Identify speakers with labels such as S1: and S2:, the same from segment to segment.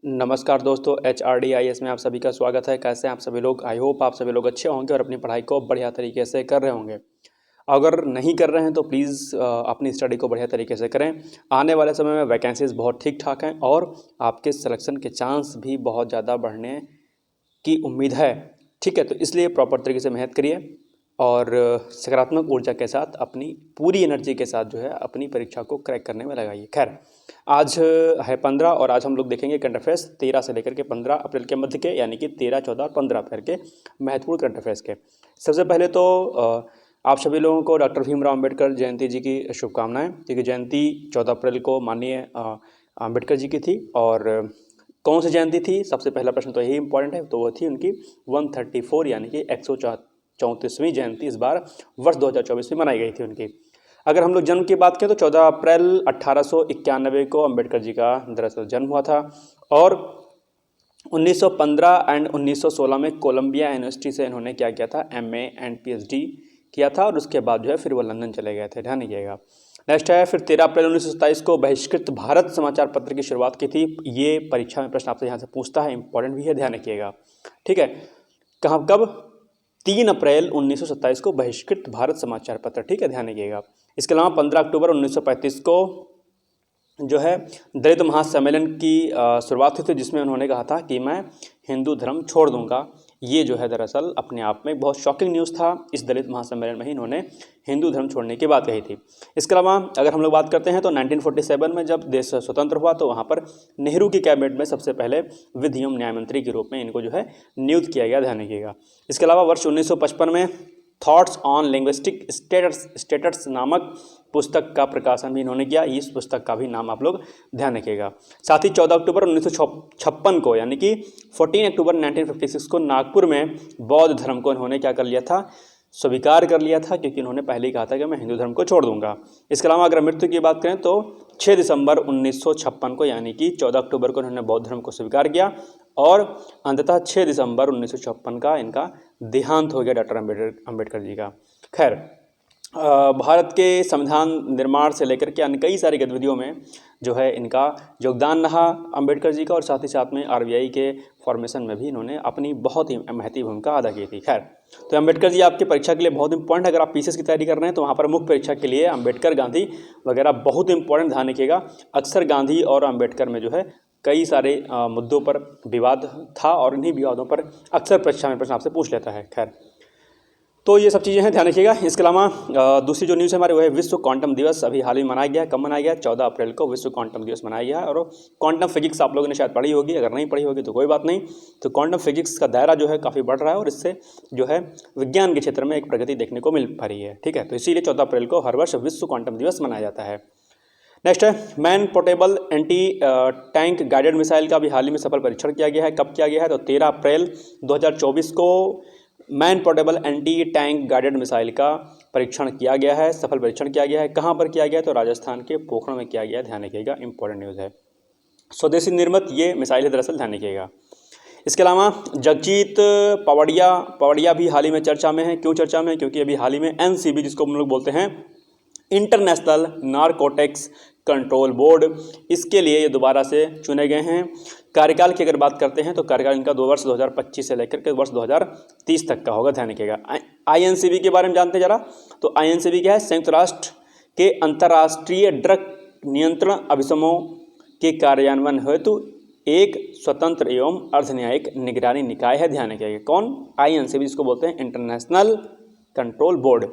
S1: नमस्कार दोस्तों, HRDIS में आप सभी का स्वागत है। कैसे हैं आप सभी लोग? आई होप आप सभी लोग अच्छे होंगे और अपनी पढ़ाई को बढ़िया तरीके से कर रहे होंगे। अगर नहीं कर रहे हैं तो प्लीज़ अपनी स्टडी को बढ़िया तरीके से करें। आने वाले समय में वैकेंसीज़ बहुत ठीक ठाक हैं और आपके सिलेक्शन के चांस भी बहुत ज़्यादा बढ़ने की उम्मीद है। ठीक है, तो इसलिए प्रॉपर तरीके से मेहनत करिए और सकारात्मक ऊर्जा के साथ अपनी पूरी एनर्जी के साथ जो है अपनी परीक्षा को क्रैक करने में लगाइए। खैर, आज है 15 और आज हम लोग देखेंगे करंट अफेयर्स 13 से लेकर के 15 अप्रैल के मध्य के, यानी कि 13, 14 और 15 अप्रैल के महत्वपूर्ण करंट अफेयर्स के। सबसे पहले तो आप सभी लोगों को डॉक्टर भीमराव अम्बेडकर जयंती जी की शुभकामनाएं, क्योंकि जयंती 14 अप्रैल को माननीय अम्बेडकर जी की थी। और कौन सी जयंती थी? सबसे पहला प्रश्न तो यही इंपॉर्टेंट है, तो वो थी उनकी 134 यानी कि 134वीं जयंती इस बार वर्ष 2024 में मनाई गई थी उनकी। अगर हम लोग जन्म की बात करें तो 14 अप्रैल 1891 को अम्बेडकर जी का दरअसल जन्म हुआ था और 1915 एंड 1916 में कोलंबिया यूनिवर्सिटी से इन्होंने क्या किया था? MA एंड PhD किया था और उसके बाद जो है फिर वो लंदन चले गए थे। ध्यान रखिएगा। नेक्स्ट है, फिर 13 अप्रैल 1927 को बहिष्कृत भारत समाचार पत्र की शुरुआत की थी। ये परीक्षा में प्रश्न आपसे यहाँ से पूछता है, इंपॉर्टेंट भी है, ध्यान रखिएगा। ठीक है, कहाँ कब? 3 अप्रैल 1927 को बहिष्कृत भारत समाचार पत्र। ठीक है, ध्यान रखिएगा। इसके अलावा 15 अक्टूबर 1935 को जो है दलित महासम्मेलन की शुरुआत हुई थी, जिसमें उन्होंने कहा था कि मैं हिंदू धर्म छोड़ दूंगा। ये जो है दरअसल अपने आप में बहुत शॉकिंग न्यूज़ था। इस दलित महासम्मेलन में ही इन्होंने हिंदू धर्म छोड़ने की बात कही थी। इसके अलावा अगर हम लोग बात करते हैं तो 1947 में जब देश स्वतंत्र हुआ तो वहाँ पर नेहरू की कैबिनेट में सबसे पहले विधि एवं न्याय मंत्री के रूप में इनको जो है नियुक्त किया गया। ध्यान रखिएगा। इसके अलावा वर्ष 1955 में थॉट्स ऑन लिंग्विस्टिक स्टेटस नामक पुस्तक का प्रकाशन भी इन्होंने किया। इस पुस्तक का भी नाम आप लोग ध्यान रखिएगा। साथ ही 14 अक्टूबर 1956 को यानी कि 14 अक्टूबर 1956 को नागपुर में बौद्ध धर्म को इन्होंने क्या कर लिया था? स्वीकार कर लिया था, क्योंकि इन्होंने पहले ही कहा था कि मैं हिंदू धर्म को छोड़ दूंगा। इसके अलावा अगर मृत्यु की बात करें तो 6 दिसंबर 1956 को यानी कि 14 अक्टूबर को इन्होंने बौद्ध धर्म को स्वीकार किया और अंततः 6 दिसंबर 1956 का इनका देहांत हो गया डॉक्टर अम्बेडकर जी का। खैर, भारत के संविधान निर्माण से लेकर के अन्य कई सारी गतिविधियों में जो है इनका योगदान रहा अम्बेडकर जी का, और साथ ही साथ में RBI के फॉर्मेशन में भी इन्होंने अपनी बहुत ही महत्वपूर्ण भूमिका अदा की थी। खैर, तो अम्बेडकर जी आपकी परीक्षा के लिए बहुत इंपॉर्टेंट। अगर आप PCS की तैयारी कर रहे हैं तो वहाँ पर मुख्य परीक्षा के लिए अम्बेडकर गांधी वगैरह बहुत इंपॉर्टेंट, ध्यान रखिएगा। अक्सर गांधी और अम्बेडकर में जो है कई सारे मुद्दों पर विवाद था और इन्हीं विवादों पर अक्सर परीक्षा में प्रश्न आपसे पूछ लेता है। खैर, तो ये सब चीज़ें हैं, ध्यान रखिएगा। इसके अलावा दूसरी जो न्यूज़ है हमारे वो है विश्व क्वांटम दिवस। अभी हाल ही में मनाया गया। कब मनाया गया? 14 अप्रैल को विश्व क्वांटम दिवस मनाया गया है। और क्वांटम फिजिक्स आप लोगों ने शायद पढ़ी होगी, अगर नहीं पढ़ी होगी तो कोई बात नहीं। तो क्वांटम फिजिक्स का दायरा जो है काफ़ी बढ़ रहा है और इससे जो है विज्ञान के क्षेत्र में एक प्रगति देखने को मिल पा रही है। ठीक है, तो इसीलिए 14 अप्रैल को हर वर्ष विश्व क्वांटम दिवस मनाया जाता है। नेक्स्ट है, man portable anti tank guided missile का भी हाल ही में सफल परीक्षण किया गया है। कब किया गया है? तो 13 अप्रैल 2024 को man portable anti tank guided missile का परीक्षण किया गया है, सफल परीक्षण किया गया है। कहाँ पर किया गया है? तो राजस्थान के पोखरण में किया गया है। ध्यान रखिएगा, इंपॉर्टेंट न्यूज़ है। स्वदेशी निर्मित ये मिसाइल है दरअसल, ध्यान रखिएगा। इसके अलावा जगजीत पवड़िया भी हाल ही में चर्चा में है। क्यों चर्चा में है? क्योंकि अभी हाल ही में NCB, जिसको हम लोग बोलते हैं इंटरनेशनल नारकोटिक्स कंट्रोल बोर्ड, इसके लिए ये दोबारा से चुने गए हैं। कार्यकाल की अगर बात करते हैं तो कार्यकाल इनका 2 वर्ष 2025 से लेकर के वर्ष 2030 तक का होगा। ध्यान रखिएगा। INCB के बारे में जानते हैं जरा। तो INCB क्या है? संयुक्त राष्ट्र के अंतर्राष्ट्रीय ड्रग नियंत्रण अभिसमों के कार्यान्वयन हेतु एक स्वतंत्र एवं अर्धन्यायिक निगरानी निकाय है। ध्यान रखिएगा। कौन? INCB, जिसको बोलते हैं इंटरनेशनल कंट्रोल बोर्ड।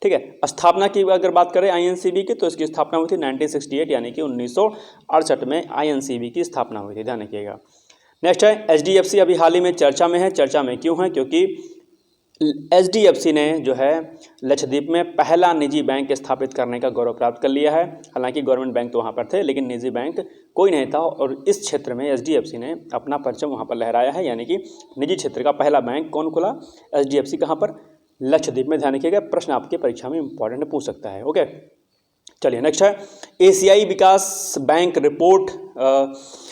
S1: ठीक है। स्थापना की अगर बात करें INCB की तो इसकी स्थापना हुई थी 1968 यानी कि 1968 में INCB की स्थापना हुई थी। ध्यान रखिएगा। नेक्स्ट है HDFC, अभी हाल ही में चर्चा में है। चर्चा में क्यों है? क्योंकि HDFC ने जो है लक्षद्वीप में पहला निजी बैंक स्थापित करने का गौरव प्राप्त कर लिया है। हालांकि गवर्नमेंट बैंक तो वहाँ पर थे, लेकिन निजी बैंक कोई नहीं था और इस क्षेत्र में HDFC ने अपना परचम वहाँ पर लहराया है। यानी कि निजी क्षेत्र का पहला बैंक कौन खुला? HDFC। कहाँ पर? लक्षद्वीप में। ध्यान रखिएगा, प्रश्न आपके परीक्षा में इंपॉर्टेंट पूछ सकता है। ओके, चलिए नेक्स्ट है एशियाई विकास बैंक रिपोर्ट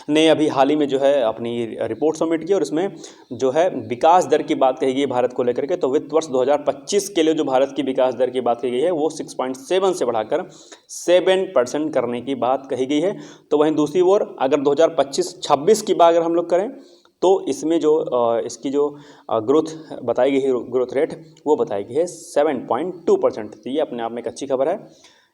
S1: ने अभी हाल ही में जो है अपनी रिपोर्ट सबमिट की और इसमें जो है विकास दर की बात कही गई भारत को लेकर के। तो वित्त वर्ष 2025 के लिए जो भारत की विकास दर की बात कही गई है वो 6.7 से बढ़ाकर 7% करने की बात कही गई है। तो वहीं दूसरी ओर अगर 2025-26 की बात अगर हम लोग करें तो इसमें जो इसकी जो ग्रोथ बताई गई है, ग्रोथ रेट वो बताई गई है 7.2%। तो ये अपने आप में एक अच्छी खबर है।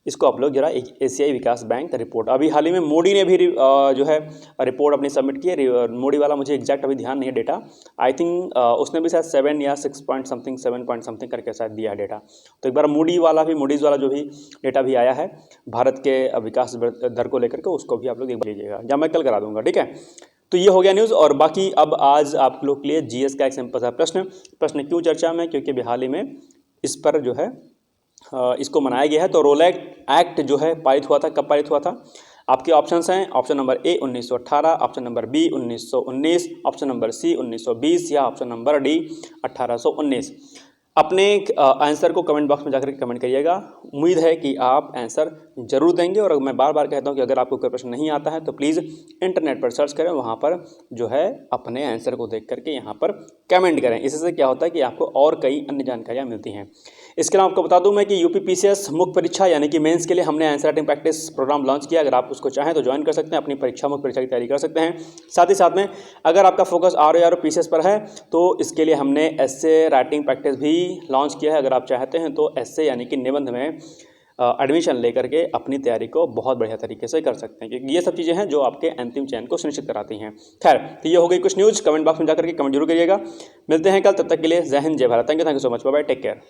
S1: इसको आप लोग जरा एशियाई विकास बैंक रिपोर्ट, अभी हाल ही में मोदी ने भी जो है रिपोर्ट अपनी सबमिट की है। मोदी वाला मुझे एग्जैक्ट अभी ध्यान नहीं है डेटा, आई थिंक उसने भी शायद 7 या 6 पॉइंट समथिंग 7 पॉइंट समथिंग करके शायद दिया है डेटा। तो एक बार मूडीज़ वाला जो भी डेटा भी आया है भारत के विकास दर को लेकर के, उसको भी आप लोग एक बार लीजिएगा, या मैं कल करा दूंगा, ठीक है। तो ये हो गया न्यूज़। और बाकी अब आज आप लोग के लिए जीएस का एक सिंपल सा प्रश्न क्यों चर्चा में, क्योंकि अभी हाल ही में इस पर जो है इसको मनाया गया है। तो रोलैक एक्ट जो है पारित हुआ था, कब पारित हुआ था? आपके ऑप्शंस हैं, option number A 1918, option number B 1919, option number C 1920 या ऑप्शन नंबर डी 1819। अपने आंसर को कमेंट बॉक्स में जाकर कमेंट करिएगा। उम्मीद है कि आप आंसर जरूर देंगे। और मैं बार बार कहता हूं कि अगर आपको कोई प्रश्न नहीं आता है तो प्लीज़ इंटरनेट पर सर्च करें, वहां पर जो है अपने आंसर को देख करके यहाँ पर कमेंट करें। इससे क्या होता है कि आपको और कई अन्य जानकारियाँ मिलती हैं। इसके अलावा आपको बता दूं मैं कि यूपीपीसीएस मुख्य परीक्षा यानी कि मेंस के लिए हमने answer writing practice programme launch किया। अगर आप उसको चाहें तो ज्वाइन कर सकते हैं, अपनी परीक्षा मुख्य परीक्षा की तैयारी कर सकते हैं। साथ ही साथ में अगर आपका फोकस आरओ और पीसीएस पर है तो इसके लिए हमने एस्से राइटिंग प्रैक्टिस भी लॉन्च किया है। अगर आप चाहते हैं तो एस्से यानी कि निबंध में एडमिशन लेकर के अपनी तैयारी को बहुत बढ़िया तरीके से कर सकते हैं, क्योंकि ये सब चीज़ें हैं जो आपके अंतिम चयन को सुनिश्चित कराती हैं। खैर, तो ये हो गई कुछ न्यूज़। कमेंट बॉक्स में जाकर के कमेंट जरूर करिएगा। मिलते हैं कल, तब तक के लिए जय हिंद, जय Bharat. Thank you so much, bye bye, take care.